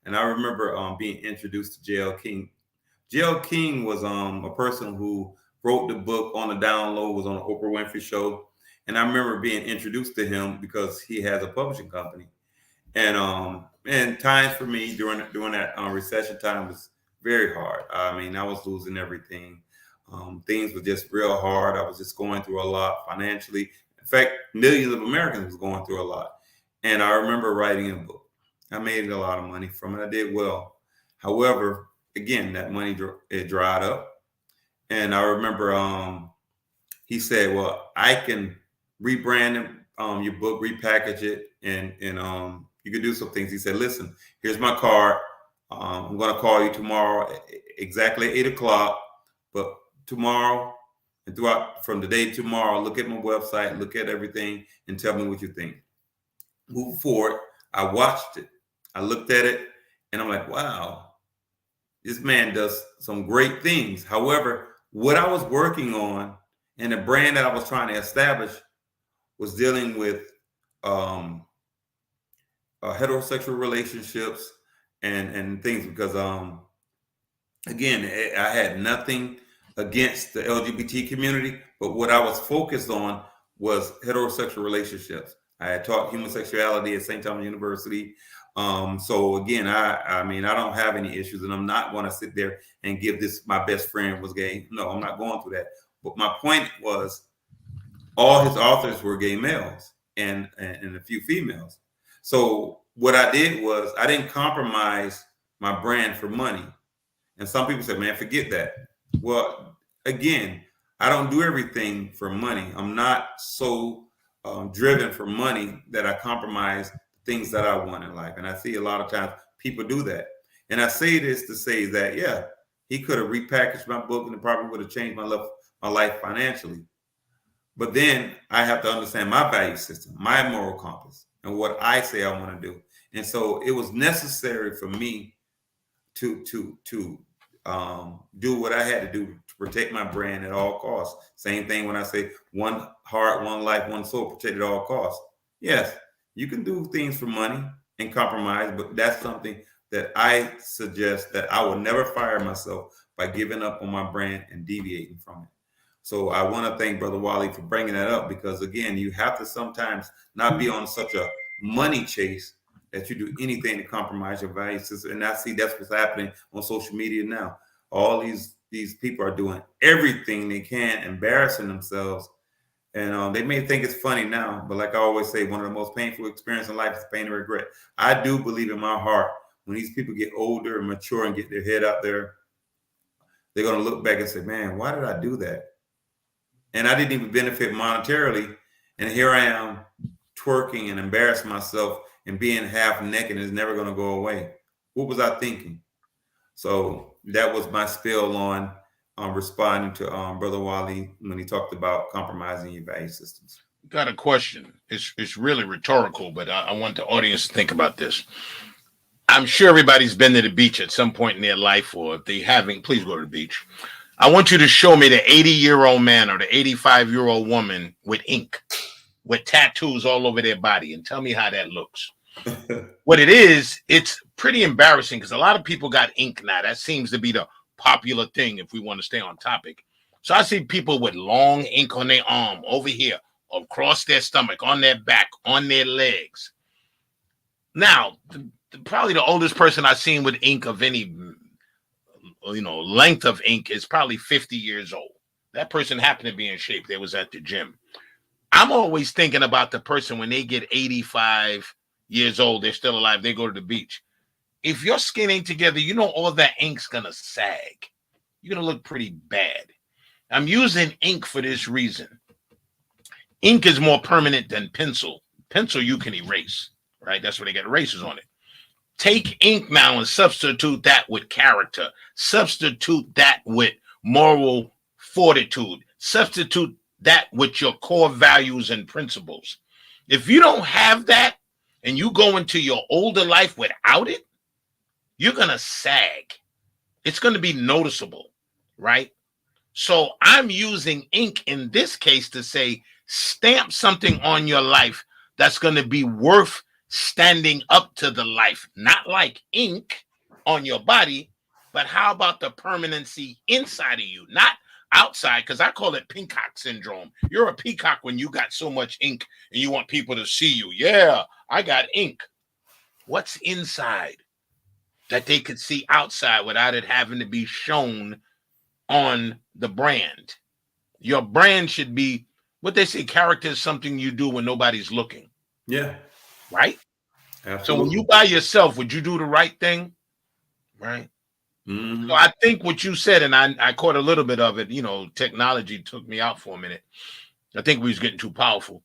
And I remember being introduced to J.L. King. J.L. King was a person who wrote the book On the Down Low, was on the Oprah Winfrey Show. And I remember being introduced to him because he has a publishing company. And times for me during that recession time was very hard. I mean, I was losing everything. Things were just real hard. I was just going through a lot financially. In fact, millions of Americans was going through a lot. And I remember writing a book. I made a lot of money from it. I did well. However, again, that money it dried up. And I remember he said, well, I can rebrand your book, repackage it, and you can do some things. He said, listen, here's my card. I'm going to call you tomorrow exactly 8:00. But tomorrow and throughout from the day tomorrow, look at my website, look at everything, and tell me what you think. Move forward. I watched it. I looked at it, and I'm like, wow, this man does some great things. However, what I was working on and the brand that I was trying to establish was dealing with heterosexual relationships and things, because again, I had nothing against the LGBT community, but what I was focused on was heterosexual relationships. I had taught human sexuality at St. Thomas University. So again, I mean, I don't have any issues, and I'm not going to sit there and give this my best friend was gay. No, I'm not going through that. But my point was, all his authors were gay males and a few females. So what I did was I didn't compromise my brand for money. And some people say, man, forget that. Well, again, I don't do everything for money. I'm not so driven for money that I compromise things that I want in life. And I see a lot of times people do that. And I say this to say that, yeah, he could have repackaged my book and it probably would have changed my life financially. But then I have to understand my value system, my moral compass, and what I say I want to do. And so it was necessary for me to do what I had to do to protect my brand at all costs. Same thing when I say one heart, one life, one soul, protect at all costs. Yes, you can do things for money and compromise, but that's something that I suggest that I will never fire myself by giving up on my brand and deviating from it. So I want to thank Brother Wally for bringing that up, because again, you have to sometimes not be on such a money chase, that you do anything to compromise your value system. And I see that's what's happening on social media now. All these people are doing everything they can, embarrassing themselves. And they may think it's funny now, but like I always say, one of the most painful experiences in life is pain and regret. I do believe in my heart when these people get older and mature and get their head out there, they're going to look back and say, man, why did I do that? And I didn't even benefit monetarily. And here I am twerking and embarrassing myself and being half naked is never going to go away. What was I thinking? So that was my spill on responding to Brother Wally when he talked about compromising your value systems. Got a question. It's really rhetorical, but I want the audience to think about this. I'm sure everybody's been to the beach at some point in their life, or if they haven't, please go to the beach. I want you to show me the 80-year-old man or the 85-year-old woman with ink, with tattoos all over their body, and tell me how that looks. What it is, it's pretty embarrassing because a lot of people got ink now. That seems to be the popular thing if we want to stay on topic. So I see people with long ink on their arm, over here, across their stomach, on their back, on their legs. Now, probably the oldest person I've seen with ink of any length of ink is probably 50 years old. That person happened to be in shape. They was at the gym. I'm always thinking about the person when they get 85 years old, they're still alive, they go to the beach. If your skin ain't together, all that ink's gonna sag. You're gonna look pretty bad. I'm using ink for this reason. Ink is more permanent than pencil. Pencil you can erase, right? That's where they get erasers on it. Take ink now and substitute that with character. Substitute that with moral fortitude. Substitute that with your core values and principles. If you don't have that and you go into your older life without it, you're going to sag. It's going to be noticeable, right? So I'm using ink in this case to say, stamp something on your life that's going to be worth standing up to the life. Not like ink on your body, but how about the permanency inside of you, not outside, because I call it peacock syndrome. You're a peacock when you got so much ink and you want people to see you. Yeah, I got ink. What's inside that they could see outside without it having to be shown on the brand? Your brand should be what they say, character is something you do when nobody's looking. Yeah. Right? Absolutely. So when you by yourself, would you do the right thing? Right? Mm-hmm. So I think what you said, and I caught a little bit of it, technology took me out for a minute. I think we was getting too powerful.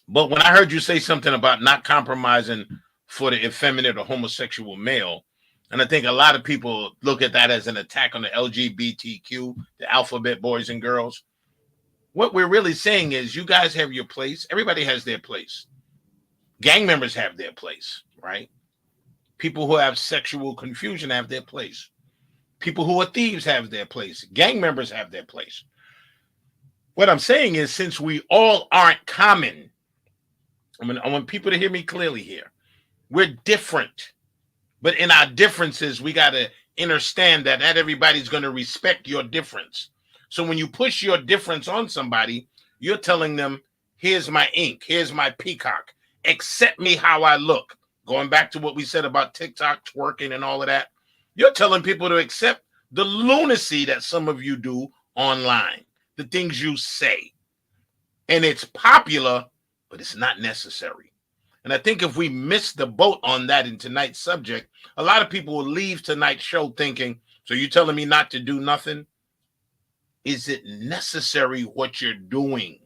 But when I heard you say something about not compromising for the effeminate or homosexual male, and I think a lot of people look at that as an attack on the LGBTQ, the alphabet boys and girls. What we're really saying is you guys have your place. Everybody has their place. Gang members have their place, right? People who have sexual confusion have their place. People who are thieves have their place. Gang members have their place. What I'm saying is, since we all aren't common, I want people to hear me clearly here. We're different. But in our differences, we got to understand that not everybody's going to respect your difference. So when you push your difference on somebody, you're telling them, here's my ink, here's my peacock. Accept me how I look. Going back to what we said about TikTok, twerking, and all of that. You're telling people to accept the lunacy that some of you do online, the things you say. And it's popular, but it's not necessary. And I think if we miss the boat on that in tonight's subject, a lot of people will leave tonight's show thinking, so you're telling me not to do nothing? Is it necessary what you're doing?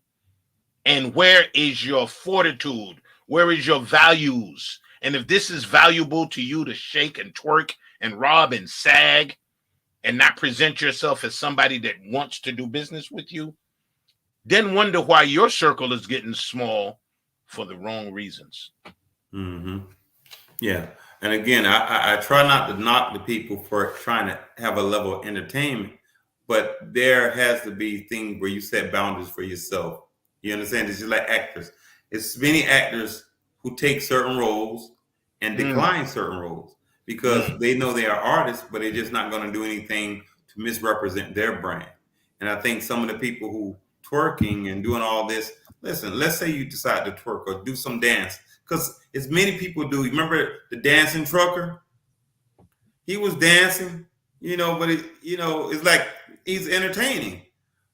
And where is your fortitude? Where is your values? And if this is valuable to you to shake and twerk and rob and sag and not present yourself as somebody that wants to do business with you, then wonder why your circle is getting small for the wrong reasons. Mm-hmm. Yeah. And again, I try not to knock the people for trying to have a level of entertainment, but there has to be things where you set boundaries for yourself. You understand? It's just like actors. It's many actors who take certain roles and decline certain roles because they know they are artists, but they're just not going to do anything to misrepresent their brand. And I think some of the people who twerking and doing all this, listen, let's say you decide to twerk or do some dance because as many people do. Remember the dancing trucker? He was dancing, but it's like he's entertaining.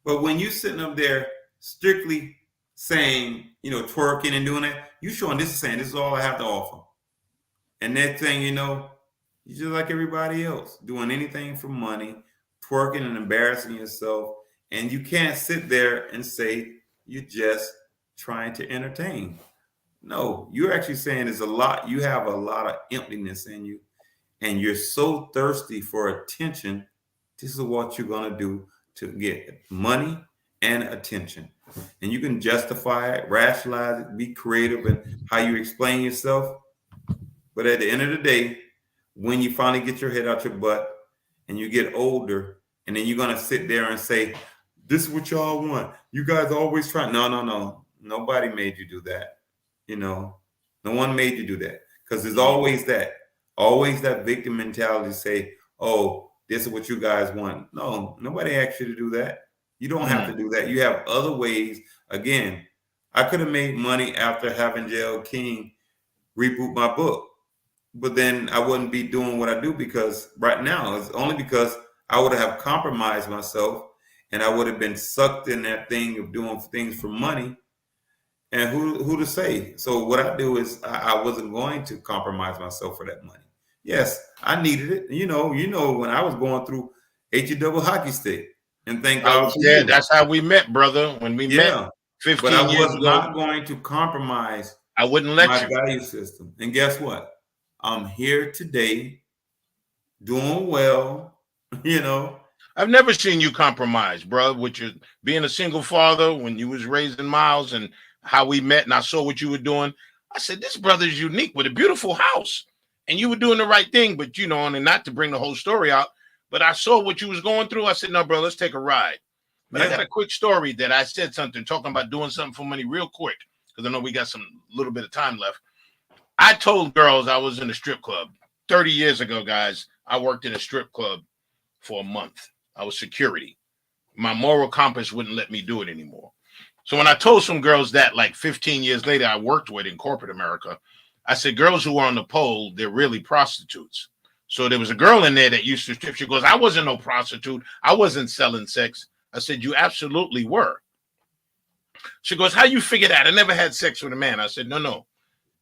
But when you sitting up there strictly saying, twerking and doing that, you showing this is saying this is all I have to offer. And next thing you know, you're just like everybody else, doing anything for money, twerking and embarrassing yourself. And you can't sit there and say you're just trying to entertain. No, you're actually saying there's a lot, you have a lot of emptiness in you, and you're so thirsty for attention. This is what you're going to do to get money and attention. And you can justify it, rationalize it, be creative in how you explain yourself. But at the end of the day, when you finally get your head out your butt and you get older, and then you're going to sit there and say, this is what y'all want. You guys always try. No. Nobody made you do that. No one made you do that, because there's always that victim mentality to say, oh, this is what you guys want. No, nobody asked you to do that. You don't have to do that. You have other ways. Again, I could have made money after having J.L. King reboot my book, but then I wouldn't be doing what I do, because right now it's only because I would have compromised myself, and I would have been sucked in that thing of doing things for money. And who to say? So what I do is I wasn't going to compromise myself for that money. Yes, I needed it. When I was going through HE hockey stick, and thank God for you. That's how we met, brother. When we met 15 but I years was ago, not going to compromise I wouldn't let my you. value system. And guess what? I'm here today, doing well. I've never seen you compromise, bro, with your being a single father when you was raising Miles, and how we met, and I saw what you were doing. I said, this brother is unique with a beautiful house, and you were doing the right thing. But and not to bring the whole story out, but I saw what you was going through. I said, no, bro, let's take a ride. But I got a quick story that I said something talking about doing something for money real quick, because I know we got some little bit of time left. I told girls I was in a strip club 30 years ago, guys. I worked in a strip club for a month. I was security. My moral compass wouldn't let me do it anymore. So when I told some girls that, like 15 years later, I worked with in corporate America, I said, girls who are on the pole, they're really prostitutes. So there was a girl in there that used to strip. She goes, I wasn't no prostitute. I wasn't selling sex. I said, you absolutely were. She goes, how you figure that? I never had sex with a man. I said, no.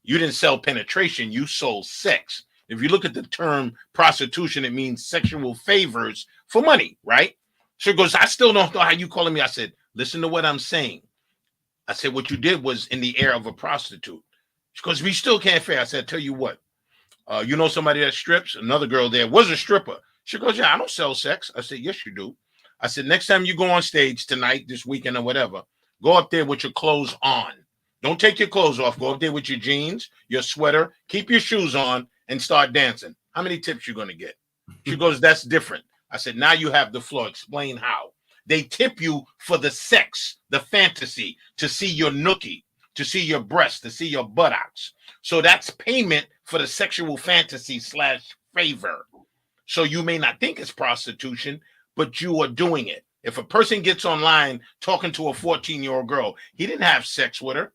You didn't sell penetration. You sold sex. If you look at the term prostitution, it means sexual favors for money, right? She goes, I still don't know how you calling me. I said, listen to what I'm saying. I said, what you did was in the air of a prostitute. She goes, we still can't fair. I said, tell you what, you know somebody that strips? Another girl there was a stripper. She goes, yeah, I don't sell sex. I said, yes, you do. I said, next time you go on stage tonight, this weekend or whatever, go up there with your clothes on. Don't take your clothes off. Go up there with your jeans, your sweater, keep your shoes on, and start dancing. How many tips you going to get? She goes, that's different. I said, now you have the floor. Explain how. They tip you for the sex, the fantasy, to see your nookie, to see your breasts, to see your buttocks. So that's payment for the sexual fantasy / favor. So you may not think it's prostitution, but you are doing it. If a person gets online talking to a 14-year-old girl, he didn't have sex with her.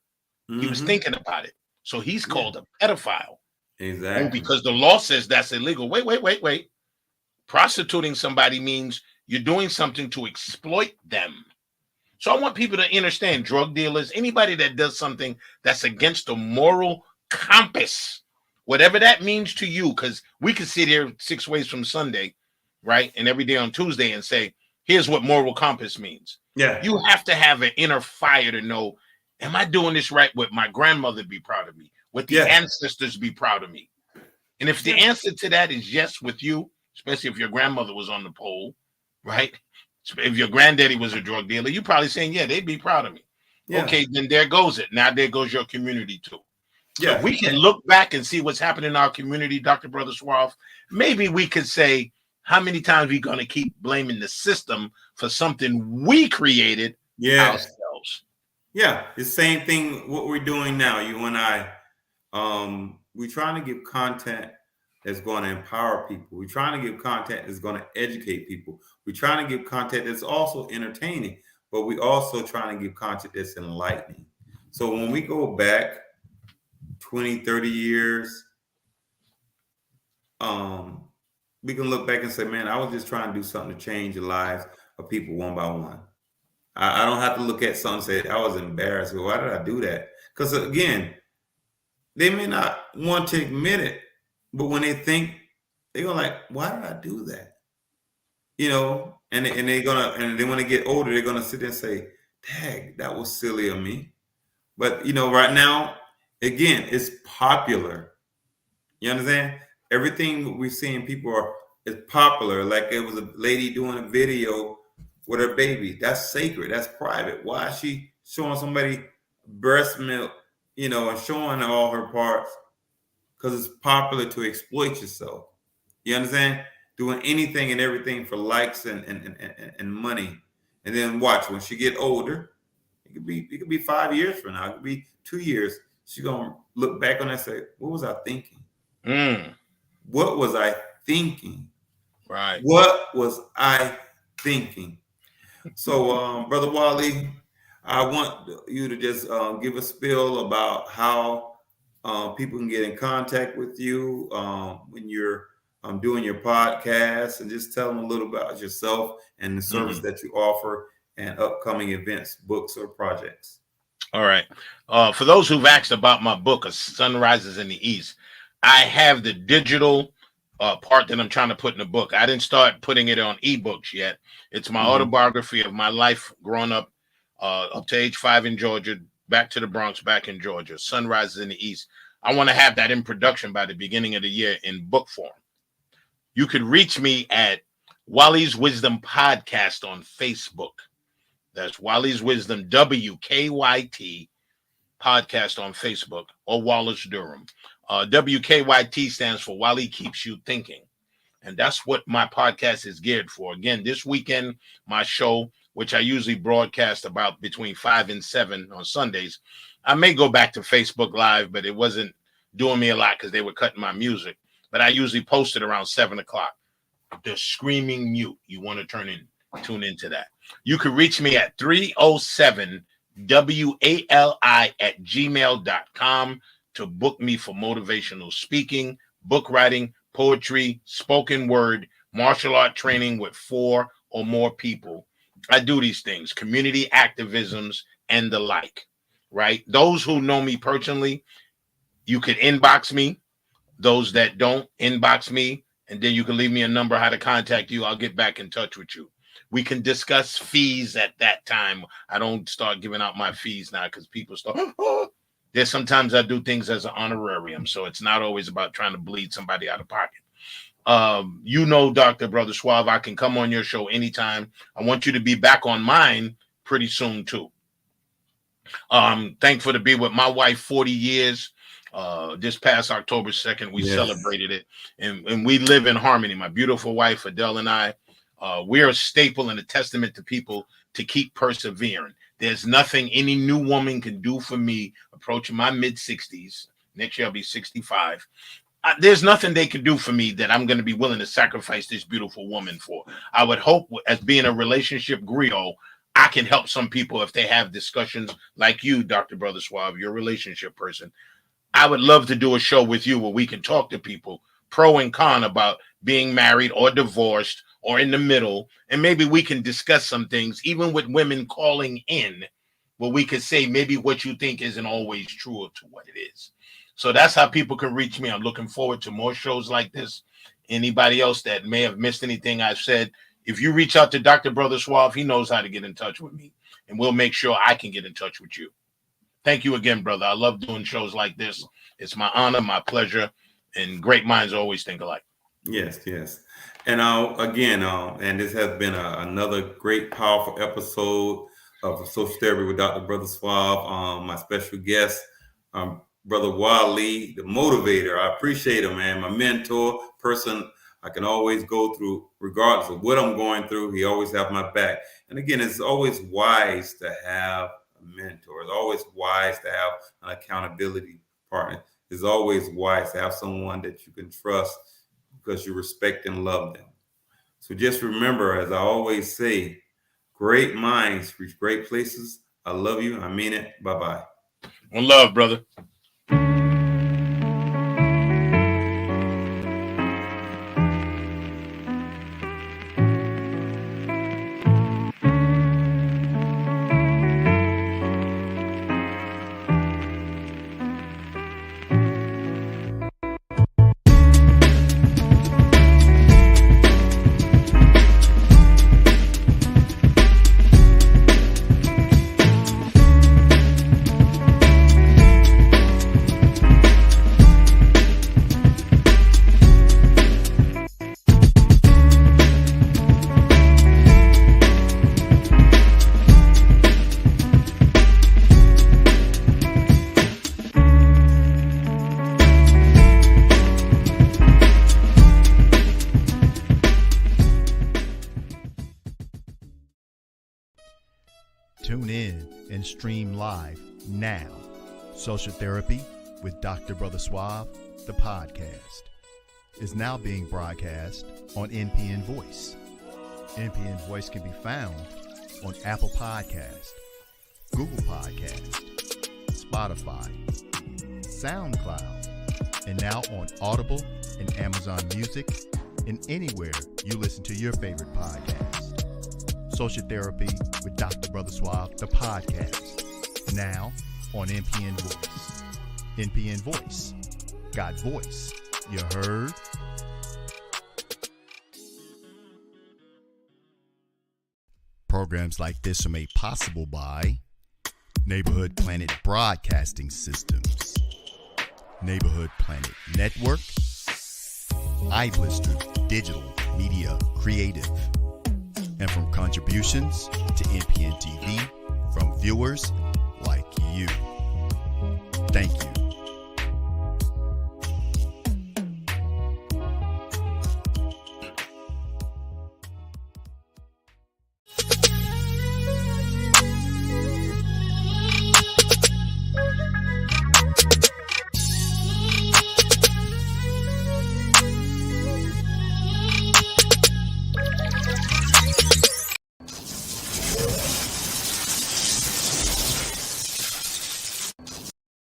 He was thinking about it. So he's called a pedophile. Exactly. Oh, because the law says that's illegal. Wait. Prostituting somebody means you're doing something to exploit them. So I want people to understand, drug dealers, anybody that does something that's against the moral compass, whatever that means to you, because we could sit here 6 ways from Sunday, right? And every day on Tuesday and say, here's what moral compass means. Yeah. You have to have an inner fire to know, am I doing this right? Would my grandmother be proud of me? Would the ancestors be proud of me? And if the answer to that is yes with you, especially if your grandmother was on the pole, right? If your granddaddy was a drug dealer, you're probably saying, yeah, they'd be proud of me. Yeah. Okay, then there goes it. Now there goes your community too. So if we can look back and see what's happening in our community, Dr. Brother Suave, maybe we could say, how many times are we going to keep blaming the system for something we created ourselves? Yeah, the same thing what we're doing now, you and I. We're trying to give content that's going to empower people. We're trying to give content that's going to educate people. We're trying to give content that's also entertaining, but we also trying to give content that's enlightening. So when we go back 20, 30 years, we can look back and say, man, I was just trying to do something to change the lives of people one by one. I don't have to look at something and say, I was embarrassed. Well, why did I do that? Because again, they may not want to admit it, but when they think, they're going like, why did I do that? You know, and they're gonna, and then when they get older, they're gonna sit there and say, dang, that was silly of me. But you know, right now, again, it's popular. You understand? Everything we're seeing, people are is popular. Like it was a lady doing a video with her baby. That's sacred. That's private. Why is she showing somebody breast milk? You know, and showing all her parts because it's popular to exploit yourself. You understand? Doing anything and everything for likes and money. And then watch when she get older. It could be 5 years from now. It could be 2 years. She's gonna look back on that and say, "What was I thinking? What was I thinking? Right. What was I thinking?" So, Brother Wally, I want you to just give a spill about how people can get in contact with you when you're doing your podcast, and just tell them a little about yourself and the service that you offer and upcoming events, books, or projects. All right. For those who've asked about my book, A Sun Rises in the East, I have the digital part that I'm trying to put in the book. I didn't start putting it on ebooks yet. It's my autobiography of my life growing up to age 5 in Georgia, back to the Bronx, back in Georgia. Sun Rises in the East. I want to have that in production by the beginning of the year in book form. You could reach me at Wally's Wisdom Podcast on Facebook. That's Wally's Wisdom, WKYT Podcast on Facebook, or Wallace Durham. WKYT stands for Wally Keeps You Thinking. And that's what my podcast is geared for. Again, this weekend, my show, which I usually broadcast about between 5 and 7 on Sundays, I may go back to Facebook Live, but it wasn't doing me a lot because they were cutting my music. But I usually post it around 7 o'clock. The Screaming Mute. You want to tune into that. You can reach me at 307 WALI@gmail.com to book me for motivational speaking, book writing, poetry, spoken word, martial art training with 4 or more people. I do these things, community activisms and the like, right? Those who know me personally, you could inbox me. Those that don't, inbox me, and then you can leave me a number how to contact you. I'll get back in touch with you. We can discuss fees at that time. I don't start giving out my fees now because people start, there's sometimes I do things as an honorarium. So it's not always about trying to bleed somebody out of pocket. You know, Dr. Brother Suave, I can come on your show anytime. I want you to be back on mine pretty soon too. Thankful to be with my wife 40 years. This past October 2nd, we celebrated it, and we live in harmony. My beautiful wife, Adele, and I, we're a staple and a testament to people to keep persevering. There's nothing any new woman can do for me approaching my mid-60s. Next year, I'll be 65. There's nothing they can do for me that I'm going to be willing to sacrifice this beautiful woman for. I would hope, as being a relationship griot, I can help some people if they have discussions like you, Dr. Brother Suave, your relationship person. I would love to do a show with you where we can talk to people pro and con about being married or divorced or in the middle. And maybe we can discuss some things, even with women calling in, where we could say maybe what you think isn't always true to what it is. So that's how people can reach me. I'm looking forward to more shows like this. Anybody else that may have missed anything I've said, if you reach out to Dr. Brother Suave, he knows how to get in touch with me, and we'll make sure I can get in touch with you. Thank you again, brother. I love doing shows like this. It's my honor, my pleasure, and great minds always think alike. Yes, yes. And again, and this has been another great, powerful episode of Social Therapy with Dr. Brother Suave. My special guest, Brother Wally, the motivator. I appreciate him, man. My mentor, person I can always go through, regardless of what I'm going through. He always have my back. And again, it's always wise to have a mentor. It's always wise to have an accountability partner. It's always wise to have someone that you can trust because you respect and love them. So just remember, as I always say, great minds reach great places. I love you. I mean it. Bye-bye. One love, brother. stream live now. Social Therapy with Dr. Brother Suave, the podcast, is now being broadcast on NPN Voice. NPN Voice can be found on Apple Podcast, Google Podcast, Spotify, SoundCloud, and now on Audible and Amazon Music, and anywhere you listen to your favorite podcast. Social Therapy with Dr. Brother Suave, the podcast, now on NPN Voice. NPN Voice. Got voice. You heard? Programs like this are made possible by Neighborhood Planet Broadcasting Systems, Neighborhood Planet Network, iBlister Digital Media Creative, and from contributions to NPN TV from viewers like you. Thank you.